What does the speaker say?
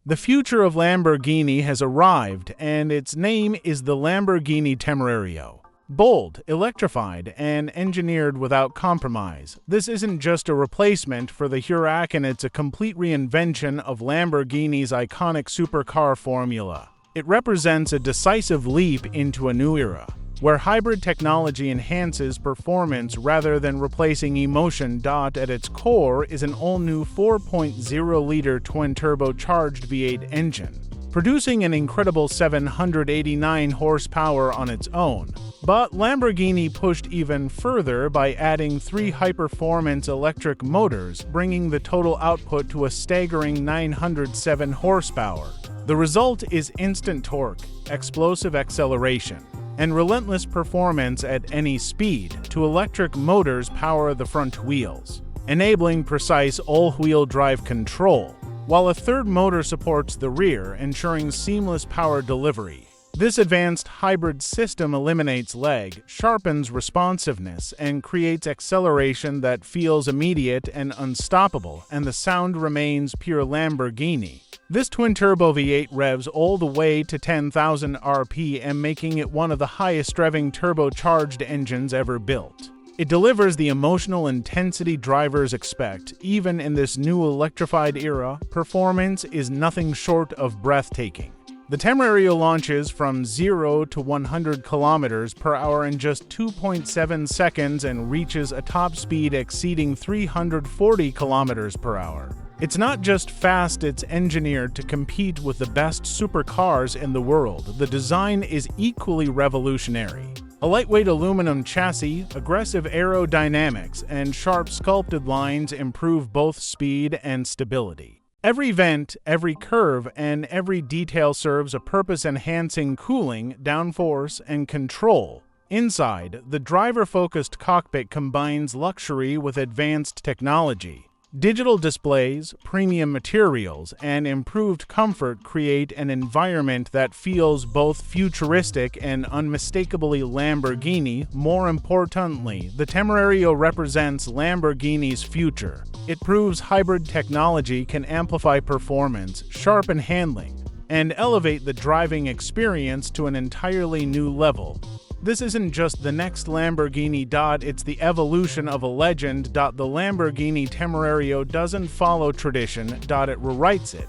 The future of Lamborghini has arrived, and its name is the Lamborghini Temerario. Bold, electrified, and engineered without compromise, this isn't just a replacement for the Huracán, it's a complete reinvention of Lamborghini's iconic supercar formula. It represents a decisive leap into a new era, where hybrid technology enhances performance rather than replacing emotion. At its core is an all-new 4.0-liter twin-turbocharged V8 engine, producing an incredible 789 horsepower on its own. But Lamborghini pushed even further by adding 3 high-performance electric motors, bringing the total output to a staggering 907 horsepower. The result is instant torque, explosive acceleration, and relentless performance at any speed. 2 electric motors power the front wheels, enabling precise all-wheel drive control, while a third motor supports the rear, ensuring seamless power delivery. This advanced hybrid system eliminates lag, sharpens responsiveness, and creates acceleration that feels immediate and unstoppable, and the sound remains pure Lamborghini. This twin-turbo V8 revs all the way to 10,000 RPM, making it one of the highest-revving turbocharged engines ever built. It delivers the emotional intensity drivers expect. Even in this new electrified era, performance is nothing short of breathtaking. The Temerario launches from 0 to 100 kilometers per hour in just 2.7 seconds and reaches a top speed exceeding 340 kilometers per hour. It's not just fast, it's engineered to compete with the best supercars in the world. The design is equally revolutionary. A lightweight aluminum chassis, aggressive aerodynamics, and sharp sculpted lines improve both speed and stability. Every vent, every curve, and every detail serves a purpose, enhancing cooling, downforce, and control. Inside, the driver-focused cockpit combines luxury with advanced technology. Digital displays, premium materials, and improved comfort create an environment that feels both futuristic and unmistakably Lamborghini. More importantly, the Temerario represents Lamborghini's future. It proves hybrid technology can amplify performance, sharpen handling, and elevate the driving experience to an entirely new level. This isn't just the next Lamborghini. It's the evolution of a legend. The Lamborghini Temerario doesn't follow tradition. It rewrites it.